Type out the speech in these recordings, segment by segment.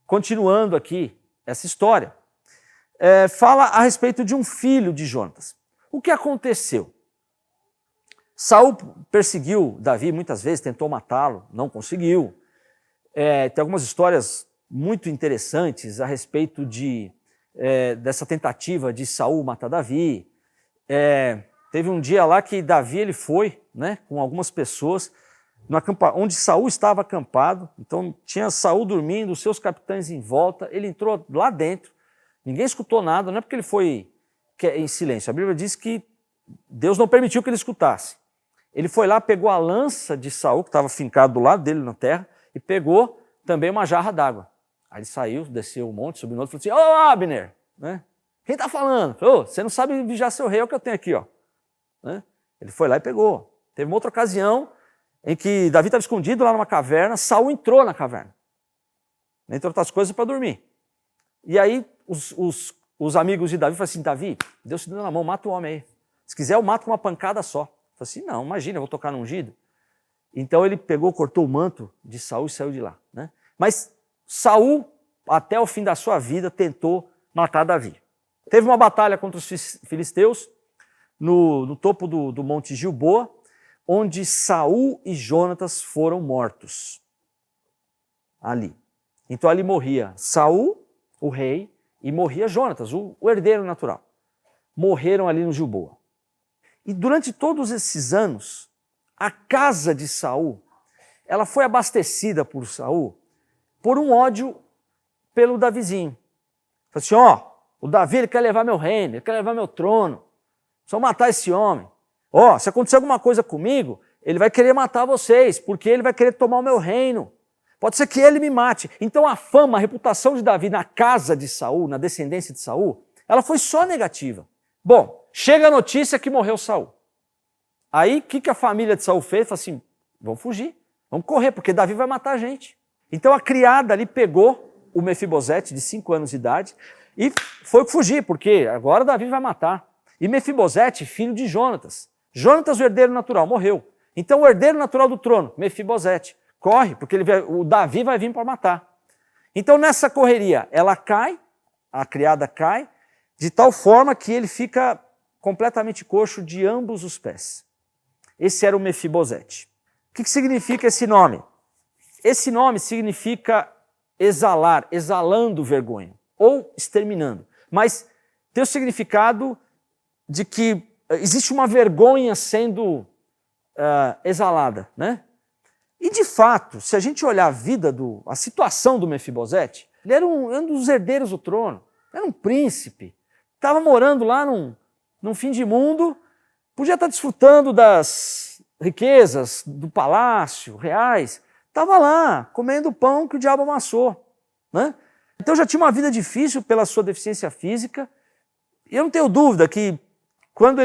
continuando aqui essa história, fala a respeito de um filho de Jonatas. O que aconteceu? Saul perseguiu Davi muitas vezes, tentou matá-lo, não conseguiu. Tem algumas histórias muito interessantes a respeito dessa tentativa de Saul matar Davi. Teve um dia lá que Davi ele foi, né, com algumas pessoas, onde Saul estava acampado, então tinha Saul dormindo, os seus capitães em volta, ele entrou lá dentro, ninguém escutou nada, não é porque ele foi em silêncio, a Bíblia diz que Deus não permitiu que ele escutasse. Ele foi lá, pegou a lança de Saul, que estava fincado do lado dele na terra, e pegou também uma jarra d'água. Aí ele saiu, desceu o monte, subiu no outro e falou assim, ô Abner, né? Quem está falando? Falou, você não sabe vigiar seu rei, é o que eu tenho aqui, ó. Né? Ele foi lá e pegou. Teve uma outra ocasião em que Davi estava escondido lá numa caverna, Saul entrou na caverna, entre outras coisas, para dormir. E aí os amigos de Davi falaram assim, Davi, Deus te deu na mão, mata o homem aí. Se quiser eu mato com uma pancada só. Eu falei assim, não, imagina, eu vou tocar no ungido. Então ele pegou, cortou o manto de Saul e saiu de lá. Né? Mas Saul, até o fim da sua vida, tentou matar Davi. Teve uma batalha contra os filisteus no topo do Monte Gilboa, onde Saul e Jonatas foram mortos. Ali. Então ali morria Saul, o rei, e morria Jonatas, o herdeiro natural. Morreram ali no Gilboa. E durante todos esses anos, a casa de Saul, ela foi abastecida por Saul por um ódio pelo Davizinho. Falei assim, ó, o Davi ele quer levar meu reino, ele quer levar meu trono, só matar esse homem. Ó, se acontecer alguma coisa comigo, ele vai querer matar vocês, porque ele vai querer tomar o meu reino. Pode ser que ele me mate. Então a fama, a reputação de Davi na casa de Saul, na descendência de Saul, ela foi só negativa. Bom, chega a notícia que morreu Saul. Aí o que a família de Saul fez? Falou assim, vamos fugir, vamos correr, porque Davi vai matar a gente. Então a criada ali pegou o Mefibosete, de 5 anos de idade, e foi fugir, porque agora Davi vai matar. E Mefibosete, filho de Jonatas. Jonatas, o herdeiro natural, morreu. Então o herdeiro natural do trono, Mefibosete, corre, porque o Davi vai vir para matar. Então nessa correria, ela cai, a criada cai, de tal forma que ele fica completamente coxo de ambos os pés. Esse era o Mefibosete. O que significa esse nome? Esse nome significa exalar, exalando vergonha, ou exterminando. Mas tem o significado de que existe uma vergonha sendo exalada, né? E de fato, se a gente olhar a situação do Mefibosete, ele era um dos herdeiros do trono, era um príncipe, estava morando lá num fim de mundo, podia estar desfrutando das riquezas do palácio, reais, estava lá comendo o pão que o diabo amassou. Né? Então já tinha uma vida difícil pela sua deficiência física, e eu não tenho dúvida que quando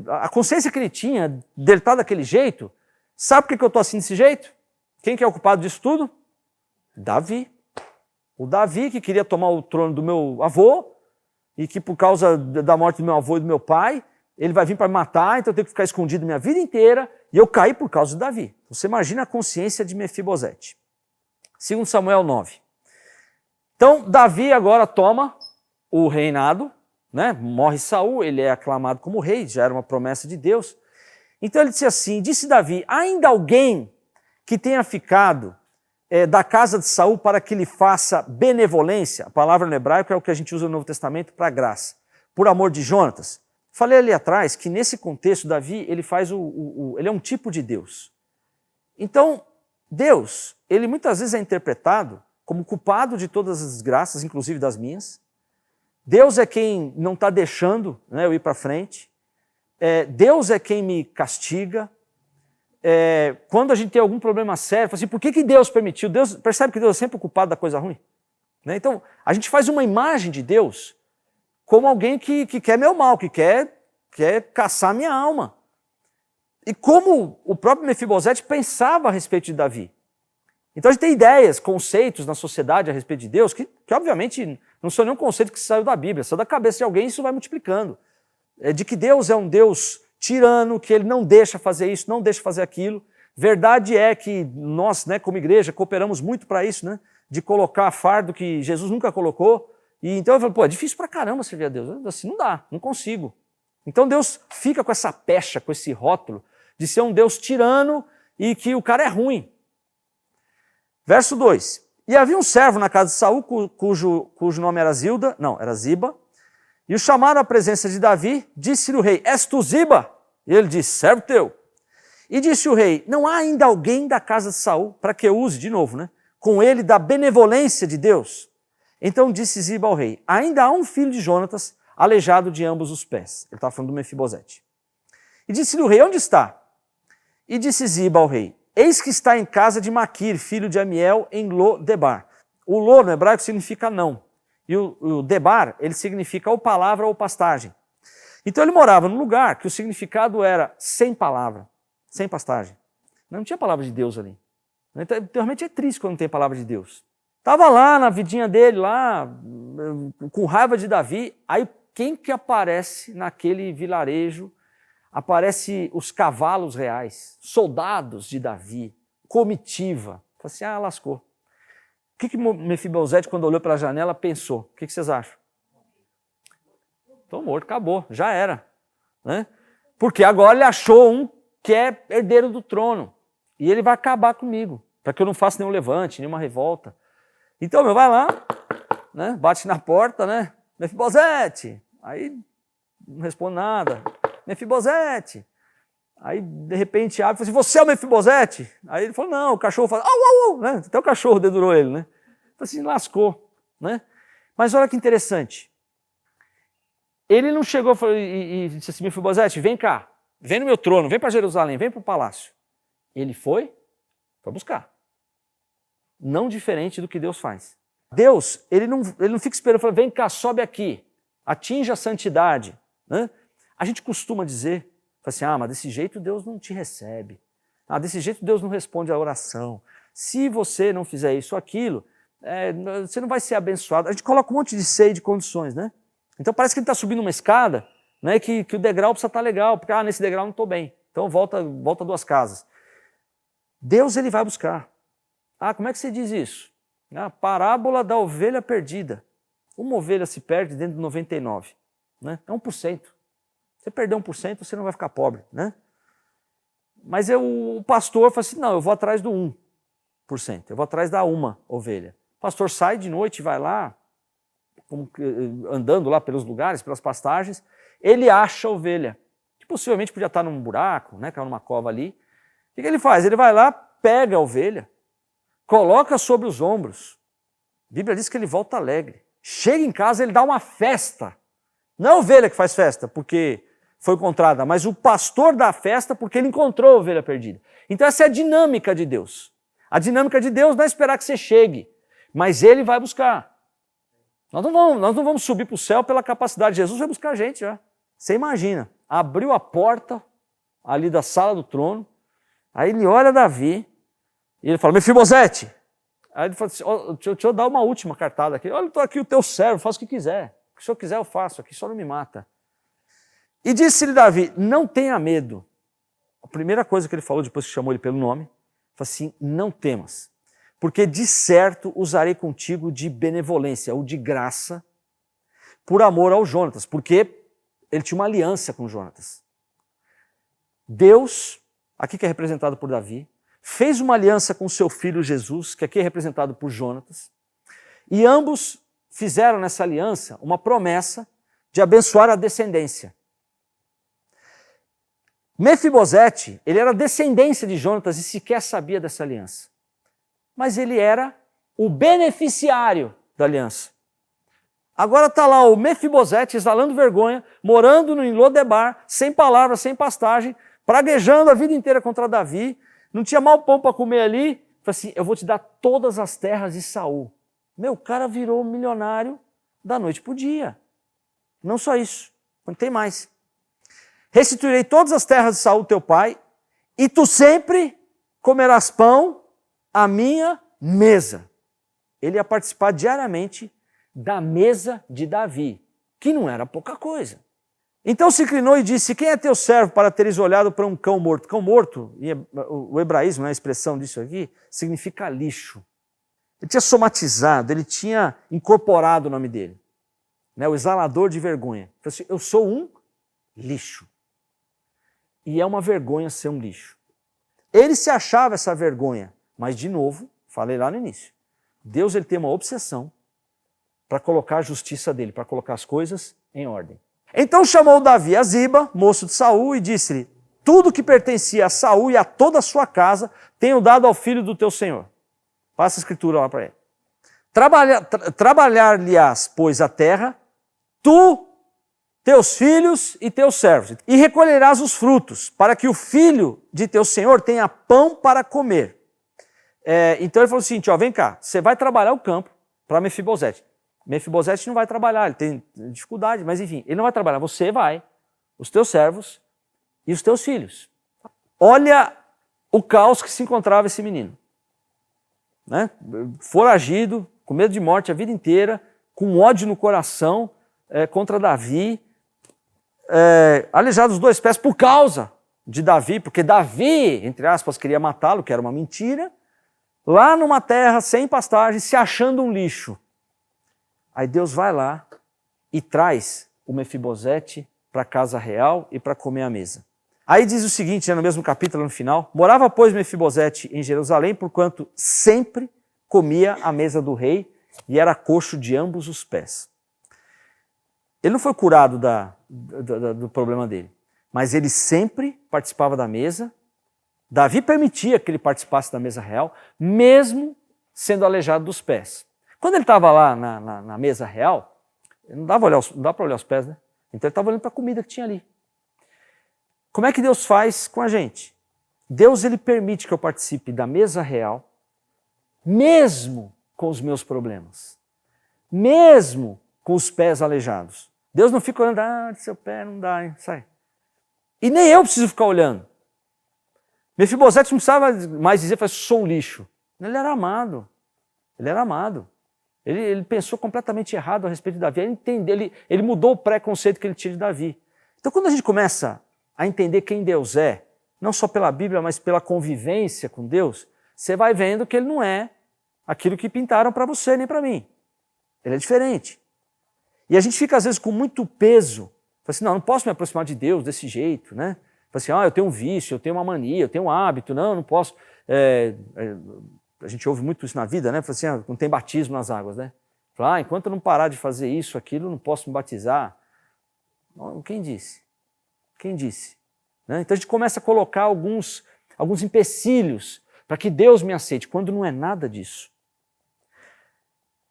a consciência que ele tinha dele estar daquele jeito, sabe por que eu estou assim desse jeito? Quem que é o culpado disso tudo? Davi. O Davi que queria tomar o trono do meu avô, e que por causa da morte do meu avô e do meu pai, ele vai vir para me matar, então eu tenho que ficar escondido minha vida inteira, e eu caí por causa de Davi. Você imagina a consciência de Mefibosete. 2 Samuel 9. Então, Davi agora toma o reinado, né? Morre Saul, ele é aclamado como rei, já era uma promessa de Deus. Então ele disse assim, disse Davi, ainda alguém que tenha ficado da casa de Saul para que lhe faça benevolência, a palavra no hebraico é o que a gente usa no Novo Testamento para graça, por amor de Jonatas. Falei ali atrás que nesse contexto Davi ele faz ele é um tipo de Deus. Então Deus, ele muitas vezes é interpretado como culpado de todas as desgraças, inclusive das minhas. Deus é quem não está deixando, né, eu ir para frente. Deus é quem me castiga. Quando a gente tem algum problema sério, fala assim, por que Deus permitiu? Deus, percebe que Deus é sempre o culpado da coisa ruim? Né? Então, a gente faz uma imagem de Deus como alguém que quer meu mal, que quer caçar minha alma. E como o próprio Mefibosete pensava a respeito de Davi. Então a gente tem ideias, conceitos na sociedade a respeito de Deus, que obviamente não são nenhum conceito que saiu da Bíblia, saiu da cabeça de alguém e isso vai multiplicando. De que Deus é um Deus tirano, que ele não deixa fazer isso, não deixa fazer aquilo. Verdade é que nós, né, como igreja, cooperamos muito para isso, né? de colocar fardo que Jesus nunca colocou. E então eu falei, pô, é difícil pra caramba servir a Deus. Assim não dá, não consigo. Então Deus fica com essa pecha, com esse rótulo de ser um Deus tirano e que o cara é ruim. Verso 2. E havia um servo na casa de Saul, cujo nome era Ziba, e o chamaram à presença de Davi, disse-lhe o rei, és tu Ziba? E ele disse, servo teu. E disse o rei, não há ainda alguém da casa de Saul, para que eu use, de novo, né, com ele da benevolência de Deus? Então disse Ziba ao rei, ainda há um filho de Jonatas, aleijado de ambos os pés. Ele estava falando do Mefibosete. E disse-lhe o rei, onde está? E disse Ziba ao rei, eis que está em casa de Maquir, filho de Amiel, em Lo-Debar. O Lo no hebraico significa não. E o Debar, ele significa ou palavra ou pastagem. Então ele morava num lugar que o significado era sem palavra, sem pastagem. Não tinha palavra de Deus ali. Então, realmente é triste quando não tem palavra de Deus. Estava lá na vidinha dele, lá, com raiva de Davi, aí quem que aparece naquele vilarejo? Aparece os cavalos reais, soldados de Davi, comitiva. Falei assim, lascou. O que Mefibosete, quando olhou pela janela, pensou? O que vocês acham? Estou morto, acabou, já era. Né? Porque agora ele achou um que é herdeiro do trono. E ele vai acabar comigo, para que eu não faça nenhum levante, nenhuma revolta. Então, vai lá, né? Bate na porta, né? Mefibosete. Aí não responde nada. Mefibosete. Aí, de repente, abre e fala assim, você é o Mefibosete? Aí ele falou, não, o cachorro fala, au, au, au, né? Até o cachorro dedurou ele, né? Então, assim, lascou, né? Mas olha que interessante. Ele não chegou e disse assim, Mefibosete, vem cá, vem no meu trono, vem para Jerusalém, vem para o palácio. Ele foi buscar. Não diferente do que Deus faz. Deus, ele não fica esperando, fala, vem cá, sobe aqui, atinja a santidade, né? A gente costuma dizer, assim, mas desse jeito Deus não te recebe. Desse jeito Deus não responde à oração. Se você não fizer isso ou aquilo, você não vai ser abençoado. A gente coloca um monte de sei de condições, né? Então parece que ele está subindo uma escada, né, que o degrau precisa estar legal, porque nesse degrau não estou bem. Então volta 2 casas. Deus ele vai buscar. Como é que você diz isso? A parábola da ovelha perdida. Uma ovelha se perde dentro de 99. Né? É 1%. Você perder 1%, você não vai ficar pobre, né? Mas o pastor fala assim, não, eu vou atrás do 1%, eu vou atrás da uma ovelha. O pastor sai de noite, vai lá, andando lá pelos lugares, pelas pastagens, ele acha a ovelha, que possivelmente podia estar num buraco, né, caiu numa cova ali. O que ele faz? Ele vai lá, pega a ovelha, coloca sobre os ombros. A Bíblia diz que ele volta alegre. Chega em casa, ele dá uma festa. Não é a ovelha que faz festa, porque foi encontrada, mas o pastor dá a festa porque ele encontrou a ovelha perdida. Então essa é a dinâmica de Deus. A dinâmica de Deus não é esperar que você chegue, mas ele vai buscar. Nós não vamos subir para o céu pela capacidade. Jesus vai buscar a gente já. Você imagina, abriu a porta ali da sala do trono, aí ele olha Davi, e ele fala, Mefibosete. Aí ele fala assim, deixa eu dar uma última cartada aqui. Olha, estou aqui o teu servo, faça o que quiser. O que o senhor quiser eu faço, aqui só não me mata. E disse-lhe Davi, não tenha medo. A primeira coisa que ele falou, depois que chamou ele pelo nome, falou assim, não temas, porque de certo usarei contigo de benevolência, ou de graça, por amor ao Jonatas, porque ele tinha uma aliança com Jonatas. Deus, aqui que é representado por Davi, fez uma aliança com seu filho Jesus, que aqui é representado por Jonatas, e ambos fizeram nessa aliança uma promessa de abençoar a descendência. Mefibosete, ele era descendência de Jonatas e sequer sabia dessa aliança. Mas ele era o beneficiário da aliança. Agora está lá o Mefibosete exalando vergonha, morando em Lo-Debar, sem palavra, sem pastagem, praguejando a vida inteira contra Davi, não tinha mal pão para comer ali, falou assim, eu vou te dar todas as terras de Saul. Meu, o cara virou milionário da noite para o dia. Não só isso, não tem mais. Restituirei todas as terras de Saul, teu pai, e tu sempre comerás pão à minha mesa. Ele ia participar diariamente da mesa de Davi, que não era pouca coisa. Então se inclinou e disse, quem é teu servo para teres olhado para um cão morto? Cão morto, o hebraísmo, a expressão disso aqui, significa lixo. Ele tinha somatizado, ele tinha incorporado o nome dele. Né, o exalador de vergonha. Ele falou assim, eu sou um lixo. E é uma vergonha ser um lixo. Ele se achava essa vergonha, mas de novo, falei lá no início, Deus ele tem uma obsessão para colocar a justiça dele, para colocar as coisas em ordem. Então chamou Davi a Ziba, moço de Saul, e disse-lhe, tudo que pertencia a Saul e a toda a sua casa, tenho dado ao filho do teu senhor. Passa a escritura lá para ele. Trabalhar-lhe-ás, pois, a terra, tu, teus filhos e teus servos, e recolherás os frutos, para que o filho de teu senhor tenha pão para comer. Então ele falou assim, vem cá, você vai trabalhar o campo para Mefibosete. Mefibosete não vai trabalhar, ele tem dificuldade, mas enfim, ele não vai trabalhar, você vai, os teus servos e os teus filhos. Olha o caos que se encontrava esse menino. Né? Foragido, com medo de morte a vida inteira, com ódio no coração contra Davi, aleijado dos dois pés por causa de Davi, porque Davi, entre aspas, queria matá-lo, que era uma mentira, lá numa terra sem pastagem, se achando um lixo. Aí Deus vai lá e traz o Mefibosete para a casa real e para comer à mesa. Aí diz o seguinte, no mesmo capítulo, no final, morava, pois, Mefibosete em Jerusalém, porquanto sempre comia à mesa do rei e era coxo de ambos os pés. Ele não foi curado do problema dele, mas ele sempre participava da mesa. Davi permitia que ele participasse da mesa real, mesmo sendo aleijado dos pés. Quando ele estava lá na mesa real, não dá para olhar os pés, né? Então ele estava olhando para a comida que tinha ali. Como é que Deus faz com a gente? Deus ele permite que eu participe da mesa real, mesmo com os meus problemas, mesmo com os pés aleijados. Deus não fica olhando, seu pé não dá, hein? Sai. E nem eu preciso ficar olhando. Mefibosete não precisava mais dizer, sou um lixo. Ele era amado. Ele era amado. Ele pensou completamente errado a respeito de Davi. Ele mudou o preconceito que ele tinha de Davi. Então quando a gente começa a entender quem Deus é, não só pela Bíblia, mas pela convivência com Deus, você vai vendo que ele não é aquilo que pintaram para você nem para mim. Ele é diferente. E a gente fica às vezes com muito peso. Fala assim, não posso me aproximar de Deus desse jeito, né? Fala assim, eu tenho um vício, eu tenho uma mania, eu tenho um hábito, não posso. A gente ouve muito isso na vida, né? Fala assim, não tem batismo nas águas, né? Fala, enquanto eu não parar de fazer isso, aquilo, não posso me batizar. Quem disse? Quem disse? Né? Então a gente começa a colocar alguns empecilhos para que Deus me aceite, quando não é nada disso.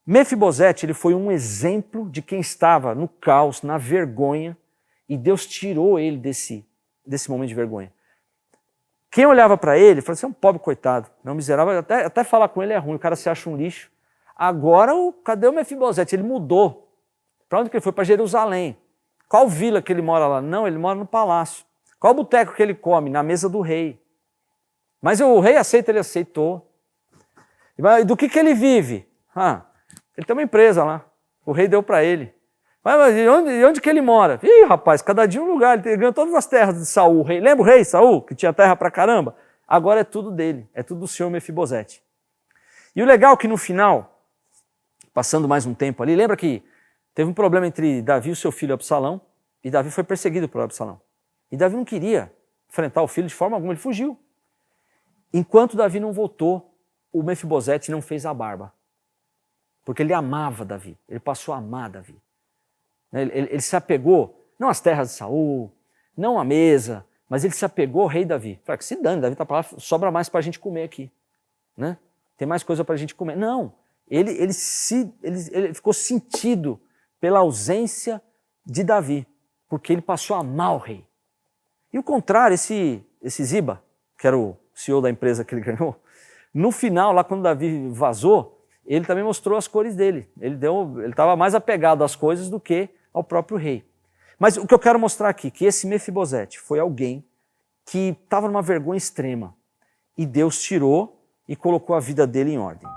Mefibosete, ele foi um exemplo de quem estava no caos, na vergonha, e Deus tirou ele desse momento de vergonha. Quem olhava para ele, falava assim, é um pobre coitado, não miserável, até falar com ele é ruim, o cara se acha um lixo. Agora, cadê o Mefibosete? Ele mudou. Para onde que ele foi? Para Jerusalém. Qual vila que ele mora lá? Não, ele mora no palácio. Qual boteco que ele come? Na mesa do rei. Mas o rei aceita, ele aceitou. E do que ele vive? Ele tem uma empresa lá, o rei deu para ele. Mas onde que ele mora? Ih, rapaz, cada dia um lugar, ele ganhou todas as terras de Saul. Lembra o rei Saul, que tinha terra pra caramba? Agora é tudo dele, é tudo do senhor Mefibosete. E o legal é que no final, passando mais um tempo ali, lembra que teve um problema entre Davi e o seu filho Absalão, e Davi foi perseguido por Absalão. E Davi não queria enfrentar o filho de forma alguma, ele fugiu. Enquanto Davi não voltou, o Mefibosete não fez a barba. Porque ele amava Davi, ele passou a amar Davi. Ele se apegou, não às terras de Saul, não à mesa, mas ele se apegou ao rei Davi. Falei, que se dane, Davi está para lá, sobra mais para a gente comer aqui. Né? Tem mais coisa para a gente comer. Não, ele ficou sentido pela ausência de Davi, porque ele passou a amar o rei. E o contrário, esse Ziba, que era o CEO da empresa que ele ganhou, no final, lá quando Davi vazou, ele também mostrou as cores dele. Ele estava mais apegado às coisas do que ao próprio rei. Mas o que eu quero mostrar aqui, que esse Mefibosete foi alguém que estava numa vergonha extrema. E Deus tirou e colocou a vida dele em ordem.